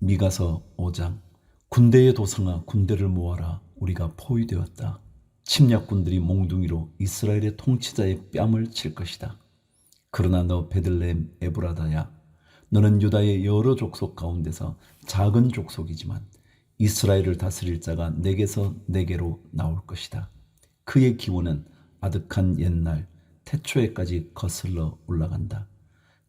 미가서 5장. 군대의 도성아, 군대를 모아라. 우리가 포위되었다. 침략군들이 몽둥이로 이스라엘의 통치자의 뺨을 칠 것이다. 그러나 너 베들레헴 에브라다야, 너는 유다의 여러 족속 가운데서 작은 족속이지만 이스라엘을 다스릴 자가 내게서 내게로 나올 것이다. 그의 기원은 아득한 옛날 태초에까지 거슬러 올라간다.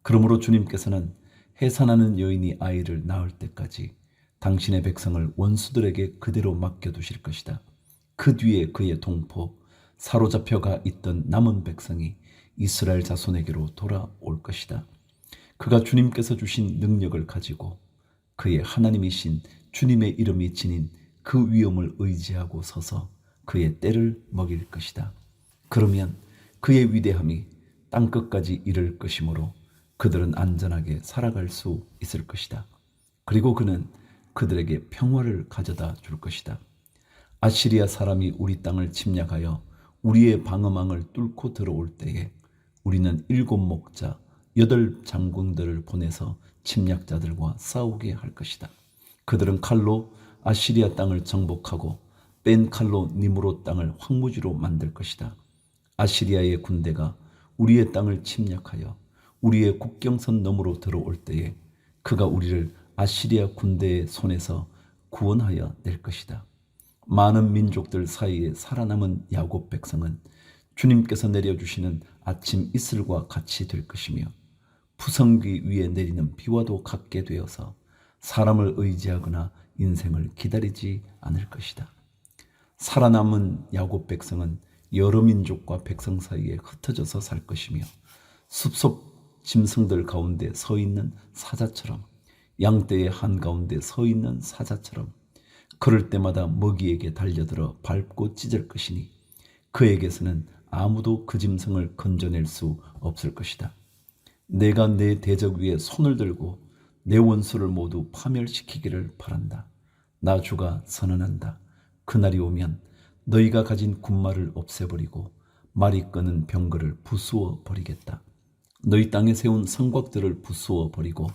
그러므로 주님께서는 해산하는 여인이 아이를 낳을 때까지 당신의 백성을 원수들에게 그대로 맡겨두실 것이다. 그 뒤에 그의 동포, 사로잡혀가 있던 남은 백성이 이스라엘 자손에게로 돌아올 것이다. 그가 주님께서 주신 능력을 가지고 그의 하나님이신 주님의 이름이 지닌 그 위엄을 의지하고 서서 그의 때를 먹일 것이다. 그러면 그의 위대함이 땅끝까지 이를 것이므로 그들은 안전하게 살아갈 수 있을 것이다. 그리고 그는 그들에게 평화를 가져다 줄 것이다. 아시리아 사람이 우리 땅을 침략하여 우리의 방어망을 뚫고 들어올 때에 우리는 7 목자 8 장군들을 보내서 침략자들과 싸우게 할 것이다. 그들은 칼로 아시리아 땅을 정복하고 뺀 칼로 니므롯 땅을 황무지로 만들 것이다. 아시리아의 군대가 우리의 땅을 침략하여 우리의 국경선 너머로 들어올 때에 그가 우리를 아시리아 군대의 손에서 구원하여 낼 것이다. 많은 민족들 사이에 살아남은 야곱 백성은 주님께서 내려주시는 아침 이슬과 같이 될 것이며 푸성귀 위에 내리는 비와도 같게 되어서 사람을 의지하거나 인생을 기다리지 않을 것이다. 살아남은 야곱 백성은 여러 민족과 백성 사이에 흩어져서 살 것이며 숲속 짐승들 가운데 서 있는 사자처럼, 양떼의 한가운데 서 있는 사자처럼 그럴 때마다 먹이에게 달려들어 밟고 찢을 것이니 그에게서는 아무도 그 짐승을 건져낼 수 없을 것이다. 내가 내 대적 위에 손을 들고 내 원수를 모두 파멸시키기를 바란다. 나 주가 선언한다. 그날이 오면 너희가 가진 군마를 없애버리고 말이 끄는 병거를 부수어 버리겠다. 너희 땅에 세운 성곽들을 부수어 버리고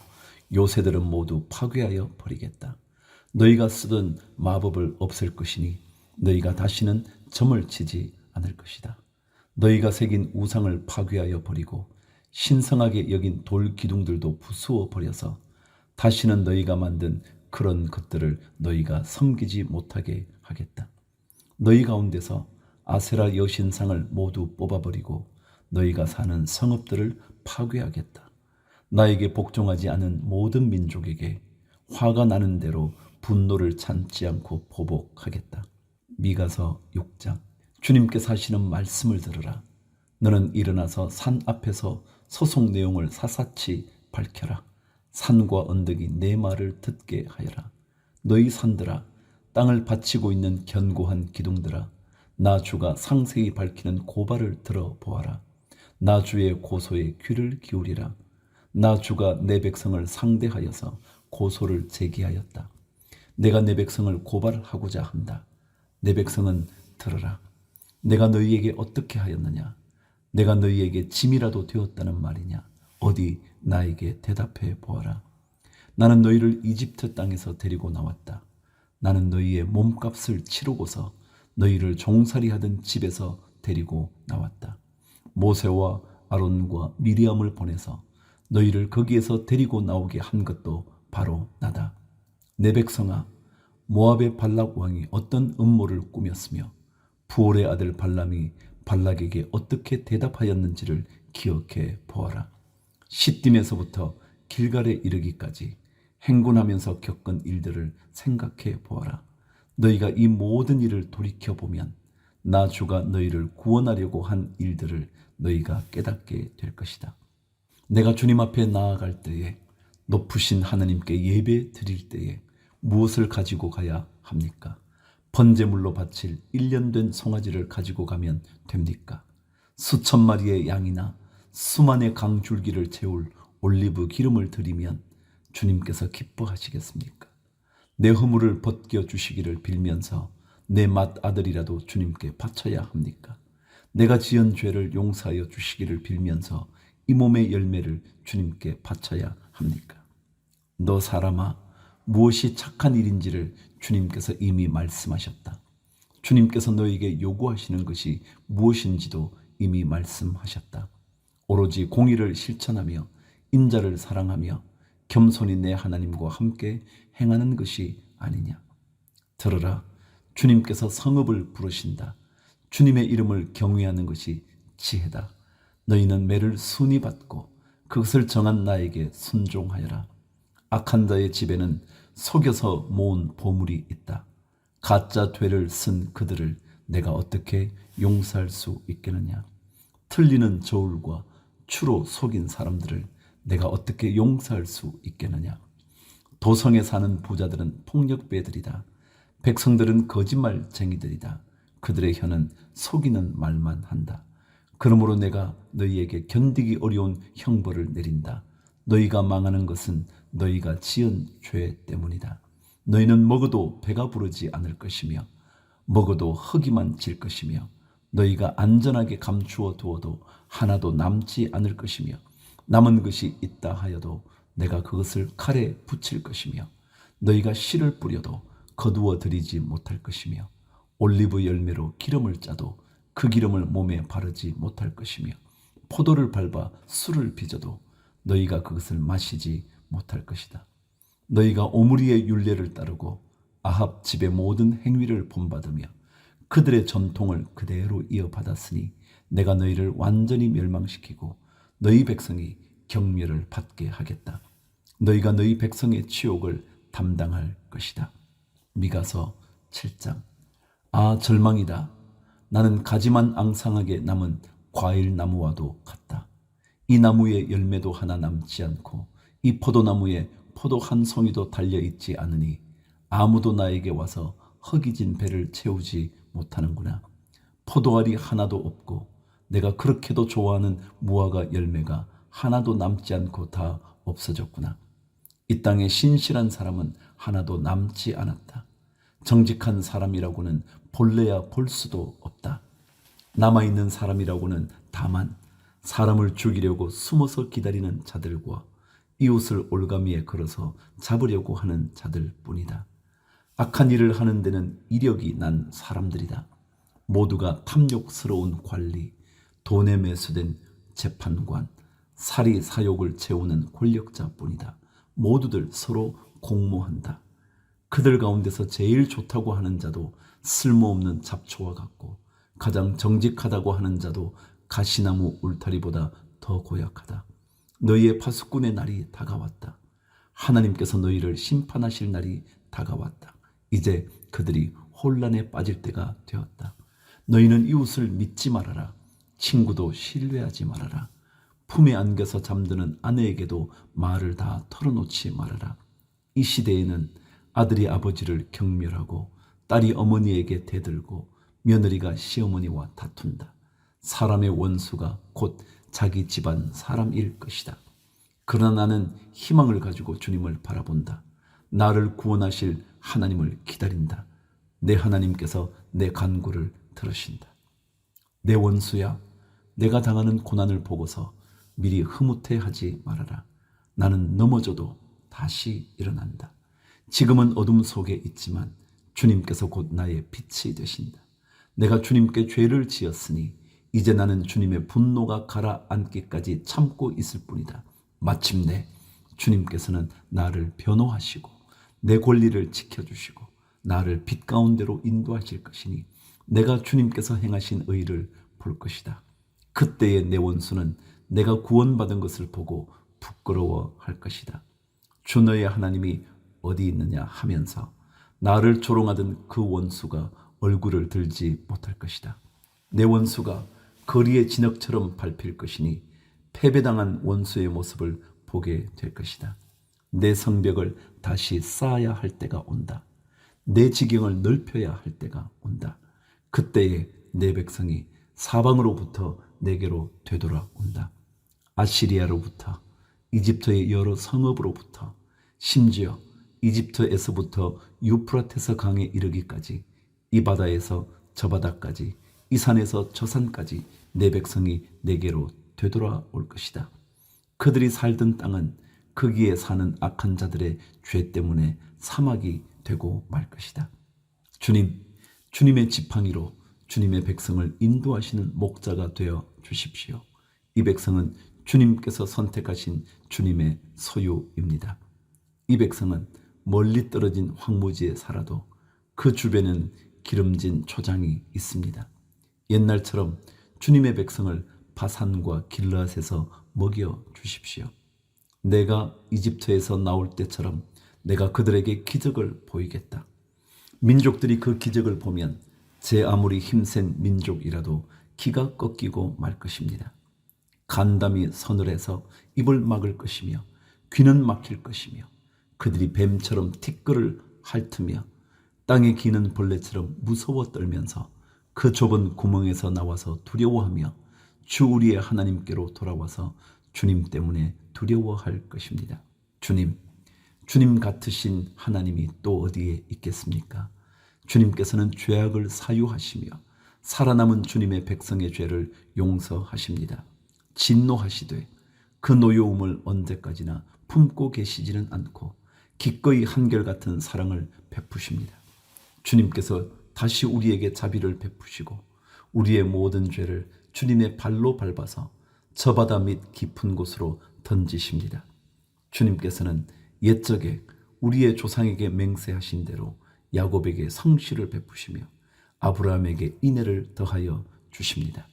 요새들은 모두 파괴하여 버리겠다. 너희가 쓰던 마법을 없앨 것이니 너희가 다시는 점을 치지 않을 것이다. 너희가 새긴 우상을 파괴하여 버리고 신성하게 여긴 돌 기둥들도 부수어 버려서 다시는 너희가 만든 그런 것들을 너희가 섬기지 못하게 하겠다. 너희 가운데서 아세라 여신상을 모두 뽑아버리고 너희가 사는 성읍들을 파괴하겠다. 나에게 복종하지 않은 모든 민족에게 화가 나는 대로 분노를 참지 않고 보복하겠다. 미가서 6장. 주님께서 하시는 말씀을 들으라. 너는 일어나서 산 앞에서 소송 내용을 사사치 밝혀라. 산과 언덕이 내 말을 듣게 하여라. 너희 산들아, 땅을 받치고 있는 견고한 기둥들아, 나 주가 상세히 밝히는 고발을 들어보아라. 나 주의 고소에 귀를 기울이라. 나 주가 내 백성을 상대하여서 고소를 제기하였다. 내가 내 백성을 고발하고자 한다. 내 백성은 들으라. 내가 너희에게 어떻게 하였느냐? 내가 너희에게 짐이라도 되었다는 말이냐? 어디 나에게 대답해 보아라. 나는 너희를 이집트 땅에서 데리고 나왔다. 나는 너희의 몸값을 치르고서 너희를 종살이하던 집에서 데리고 나왔다. 모세와 아론과 미리암을 보내서 너희를 거기에서 데리고 나오게 한 것도 바로 나다. 내 백성아, 모압의 발락 왕이 어떤 음모를 꾸몄으며 부올의 아들 발람이 발락에게 어떻게 대답하였는지를 기억해 보아라. 시딤에서부터 길갈에 이르기까지 행군하면서 겪은 일들을 생각해 보아라. 너희가 이 모든 일을 돌이켜보면 나 주가 너희를 구원하려고 한 일들을 너희가 깨닫게 될 것이다. 내가 주님 앞에 나아갈 때에 높으신 하나님께 예배 드릴 때에 무엇을 가지고 가야 합니까? 번제물로 바칠 1년 된 송아지를 가지고 가면 됩니까? 수천 마리의 양이나 수만의 강줄기를 채울 올리브 기름을 드리면 주님께서 기뻐하시겠습니까? 내 허물을 벗겨 주시기를 빌면서 내 맏아들이라도 주님께 바쳐야 합니까? 내가 지은 죄를 용서하여 주시기를 빌면서 이 몸의 열매를 주님께 바쳐야 합니까? 너 사람아, 무엇이 착한 일인지를 주님께서 이미 말씀하셨다. 주님께서 너에게 요구하시는 것이 무엇인지도 이미 말씀하셨다. 오로지 공의를 실천하며 인자를 사랑하며 겸손히 내 하나님과 함께 행하는 것이 아니냐. 들으라, 주님께서 성읍을 부르신다. 주님의 이름을 경외하는 것이 지혜다. 너희는 매를 순히 받고 그것을 정한 나에게 순종하여라. 악한 자의 집에는 속여서 모은 보물이 있다. 가짜 되를 쓴 그들을 내가 어떻게 용서할 수 있겠느냐. 틀리는 저울과 추로 속인 사람들을 내가 어떻게 용서할 수 있겠느냐. 도성에 사는 부자들은 폭력배들이다. 백성들은 거짓말쟁이들이다. 그들의 혀는 속이는 말만 한다. 그러므로 내가 너희에게 견디기 어려운 형벌을 내린다. 너희가 망하는 것은 너희가 지은 죄 때문이다. 너희는 먹어도 배가 부르지 않을 것이며 먹어도 허기만 질 것이며 너희가 안전하게 감추어 두어도 하나도 남지 않을 것이며 남은 것이 있다 하여도 내가 그것을 칼에 붙일 것이며 너희가 씨를 뿌려도 거두어 들이지 못할 것이며 올리브 열매로 기름을 짜도 그 기름을 몸에 바르지 못할 것이며 포도를 밟아 술을 빚어도 너희가 그것을 마시지 못할 것이다. 너희가 오므리의 율례를 따르고 아합 집의 모든 행위를 본받으며 그들의 전통을 그대로 이어받았으니 내가 너희를 완전히 멸망시키고 너희 백성이 경멸을 받게 하겠다. 너희가 너희 백성의 치욕을 담당할 것이다. 미가서 7장. 아, 절망이다. 나는 가지만 앙상하게 남은 과일나무와도 같다. 이 나무에 열매도 하나 남지 않고 이 포도나무에 포도 한 송이도 달려있지 않으니 아무도 나에게 와서 허기진 배를 채우지 못하는구나. 포도알이 하나도 없고 내가 그렇게도 좋아하는 무화과 열매가 하나도 남지 않고 다 없어졌구나. 이 땅에 신실한 사람은 하나도 남지 않았다. 정직한 사람이라고는 볼래야 볼 수도 없다. 남아있는 사람이라고는 다만 사람을 죽이려고 숨어서 기다리는 자들과 이웃을 올가미에 걸어서 잡으려고 하는 자들 뿐이다. 악한 일을 하는 데는 이력이 난 사람들이다. 모두가 탐욕스러운 관리, 돈에 매수된 재판관, 사리 사욕을 채우는 권력자뿐이다. 모두들 서로 공모한다. 그들 가운데서 제일 좋다고 하는 자도 쓸모없는 잡초와 같고 가장 정직하다고 하는 자도 가시나무 울타리보다 더 고약하다. 너희의 파수꾼의 날이 다가왔다. 하나님께서 너희를 심판하실 날이 다가왔다. 이제 그들이 혼란에 빠질 때가 되었다. 너희는 이웃을 믿지 말아라. 친구도 신뢰하지 말아라. 품에 안겨서 잠드는 아내에게도 말을 다 털어놓지 말아라. 이 시대에는 아들이 아버지를 경멸하고 딸이 어머니에게 대들고 며느리가 시어머니와 다툰다. 사람의 원수가 곧 자기 집안 사람일 것이다. 그러나 나는 희망을 가지고 주님을 바라본다. 나를 구원하실 하나님을 기다린다. 내 하나님께서 내 간구를 들으신다. 내 원수야, 내가 당하는 고난을 보고서 미리 흐뭇해하지 말아라. 나는 넘어져도 다시 일어난다. 지금은 어둠 속에 있지만 주님께서 곧 나의 빛이 되신다. 내가 주님께 죄를 지었으니 이제 나는 주님의 분노가 가라앉기까지 참고 있을 뿐이다. 마침내 주님께서는 나를 변호하시고 내 권리를 지켜주시고 나를 빛 가운데로 인도하실 것이니 내가 주님께서 행하신 의를 볼 것이다. 그때의 내 원수는 내가 구원받은 것을 보고 부끄러워할 것이다. 주 너의 하나님이 어디 있느냐 하면서 나를 조롱하던 그 원수가 얼굴을 들지 못할 것이다. 내 원수가 거리의 진흙처럼 밟힐 것이니 패배당한 원수의 모습을 보게 될 것이다. 내 성벽을 다시 쌓아야 할 때가 온다. 내 지경을 넓혀야 할 때가 온다. 그때에 내 백성이 사방으로부터 내게로 되돌아온다. 아시리아로부터, 이집트의 여러 성읍으로부터, 심지어 이집트에서부터 유프라테스 강에 이르기까지, 이 바다에서 저 바다까지, 이 산에서 저 산까지 내 백성이 내게로 되돌아올 것이다. 그들이 살던 땅은 거기에 사는 악한 자들의 죄 때문에 사막이 되고 말 것이다. 주님, 주님의 지팡이로 주님의 백성을 인도하시는 목자가 되어 주십시오. 이 백성은 주님께서 선택하신 주님의 소유입니다. 이 백성은 멀리 떨어진 황무지에 살아도 그 주변엔 기름진 초장이 있습니다. 옛날처럼 주님의 백성을 바산과 길르앗에서 먹여 주십시오. 내가 이집트에서 나올 때처럼 내가 그들에게 기적을 보이겠다. 민족들이 그 기적을 보면 제 아무리 힘센 민족이라도 기가 꺾이고 말 것입니다. 간담이 서늘해서 입을 막을 것이며 귀는 막힐 것이며 그들이 뱀처럼 티끌을 핥으며 땅에 기는 벌레처럼 무서워 떨면서 그 좁은 구멍에서 나와서 두려워하며 주 우리의 하나님께로 돌아와서 주님 때문에 두려워할 것입니다. 주님 같으신 하나님이 또 어디에 있겠습니까? 주님께서는 죄악을 사유하시며 살아남은 주님의 백성의 죄를 용서하십니다. 진노하시되 그 노여움을 언제까지나 품고 계시지는 않고 기꺼이 한결같은 사랑을 베푸십니다. 주님께서 다시 우리에게 자비를 베푸시고 우리의 모든 죄를 주님의 발로 밟아서 저 바다 밑 깊은 곳으로 던지십니다. 주님께서는 옛적에 우리의 조상에게 맹세하신 대로 야곱에게 성실을 베푸시며 아브라함에게 인애를 더하여 주십니다.